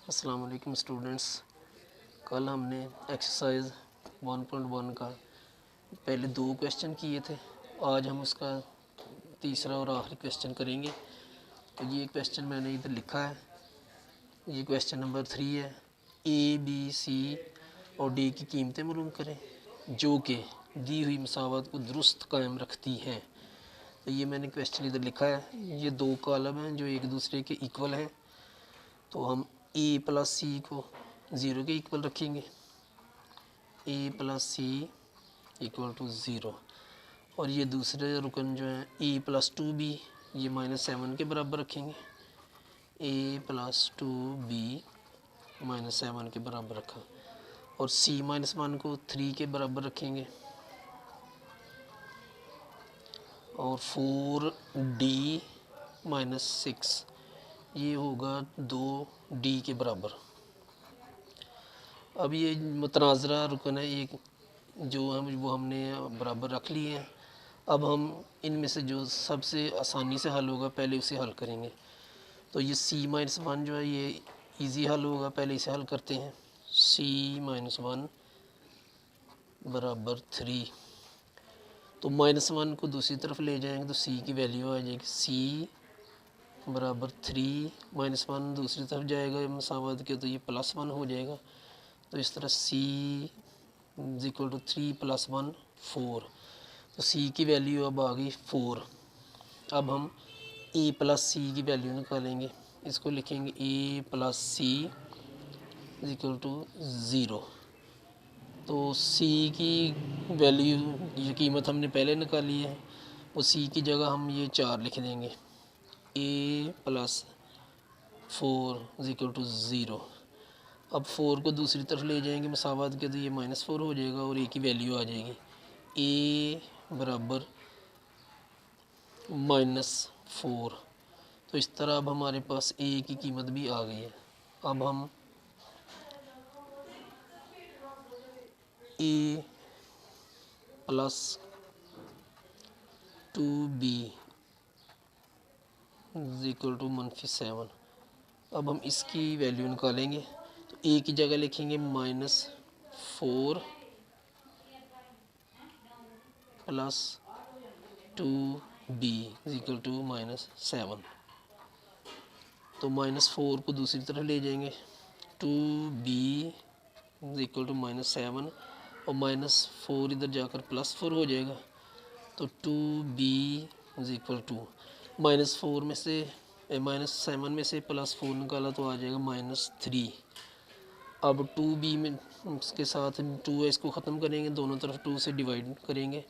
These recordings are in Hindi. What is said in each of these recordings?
अस्सलाम वालेकुम स्टूडेंट्स। कल हमने एक्सरसाइज 1.1 का पहले 2 क्वेश्चन किए थे। आज हम उसका तीसरा और आखिरी क्वेश्चन करेंगे। तो ये क्वेश्चन मैंने इधर लिखा है। ये क्वेश्चन नंबर 3 है। ए, बी, सी और डी की कीमतें मालूम करें जो कि दी हुई मसावत को दुरुस्त कायम रखती हैं। तो ये मैंने क्वेश्चन इधर लिखा है। ये 2 कॉलम हैं जो एक दूसरे के इक्वल हैं। तो हम ए प्लस सी को 0 के इक्वल रखेंगे। ए प्लस सी इक्वल टू 0। और ये दूसरे रुकन जो है ए प्लस 2b, ये -7 के बराबर रखेंगे। ए प्लस 2b -7 के बराबर रखा। और c -1 को 3 के बराबर रखेंगे। और 4d -6 ये होगा 2d के बराबर। अब ये मुतनाज़रा रुकन है एक जो वो हमने बराबर रख लिए हैं। अब हम इनमें से जो सबसे आसानी से हल होगा पहले उसे हल करेंगे। तो ये c -1 जो है ये इजी हल होगा, पहले इसे हल करते हैं। c -1 बराबर 3। तो -1 को दूसरी तरफ ले जाएंगे तो c की वैल्यू आ जाएगी c बराबर 3 -1 दूसरी तरफ जाएगा मसावत के, तो ये +1 हो जाएगा। तो इस तरह c इक्वल टू 3 + 1 4। तो c की वैल्यू अब आ गई 4। अब हम a प्लस सी की वैल्यू निकालेंगे। इसको लिखेंगे a plus C equal to 0। तो c की वैल्यू ये कीमत हमने पहले निकाली है, वो c की जगह हम ये 4 लिख देंगे। a plus 4 equal to 0। अब 4 को दूसरी तरफ ले जाएंगे मसावत के, तो ये -4 हो जाएगा और a की वैल्यू आ जाएगी a बराबर -4। तो इस तरह अब हमारे पास a की कीमत भी आ गई है। अब हम a plus 2b equal to -7। अब हम इसकी वैल्यू निकालेंगे। तो a की जगह लिखेंगे -4 प्लस 2b इक्वल टू -7। तो -4 को दूसरी तरफ ले जाएंगे। 2b इक्वल टू -7 और -4 इधर जाकर +4 हो जाएगा। तो 2b इक्वल टू -4 में से -7 में से +4 निकाला तो आ जाएगा -3। अब 2b में इसके साथ 2 है, इसको ख़त्म करेंगे, दोनों तरफ 2 से डिवाइड करेंगे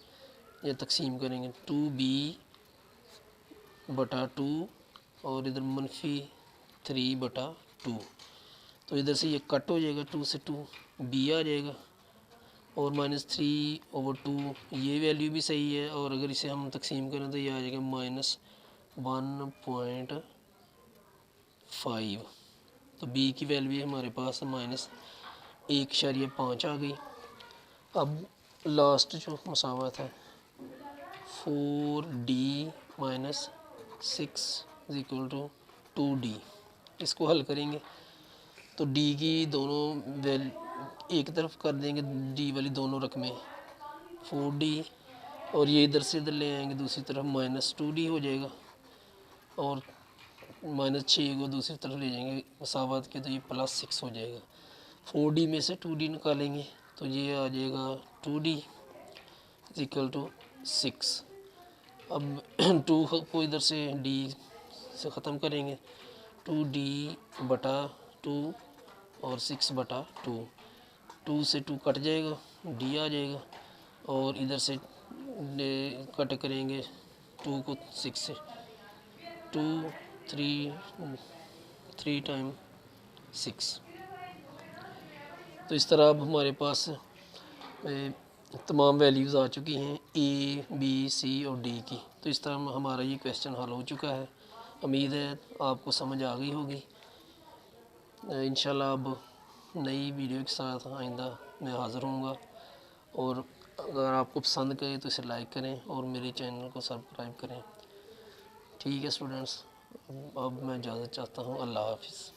या तकसीम करेंगे। 2b बटा 2 और इधर -3 बटा 2। तो इधर से ये कट हो जाएगा, 2 से 2 b आ जाएगा। और -3/2 ये वैल्यू भी सही है। और अगर इसे हम तकसीम करें तो ये आ जाएगा -1.5। तो b की वैल्यू हमारे पास -1.5 आ गई। अब लास्ट जो मसावत है 4d -6 इक्वल टू 2d, इसको हल करेंगे। तो d की दोनों एक तरफ कर देंगे, d वाली दोनों रकमें 4d, और ये इधर से इधर ले आएंगे दूसरी तरफ -2d हो जाएगा। और -6 को दूसरी तरफ ले जाएंगे मसावत के, तो ये +6 हो जाएगा। 4d में से 2d निकालेंगे तो ये आ जाएगा 2d इक्वल टू 6। अब 2 को इधर से d से ख़त्म करेंगे। 2d बटा 2 और 6 बटा 2। 2 से 2 कट जाएगा, d आ जाएगा। और इधर से कट करेंगे 2 को 6 से, 2 3 टाइम 6। तो इस तरह अब हमारे पास तमाम वैल्यूज़ आ चुकी हैं ए, बी, सी और डी की। तो इस तरह हमारा ये क्वेश्चन हल हो चुका है। उम्मीद है आपको समझ आ गई होगी। इंशाल्लाह अब नई वीडियो के साथ आइंदा मैं हाज़िर होऊंगा। और अगर आपको पसंद करे तो इसे लाइक करें और मेरे चैनल को सब्सक्राइब करें। ठीक है स्टूडेंट्स, अब मैं इजाज़त चाहता हूँ। अल्लाह हाफ़िज़।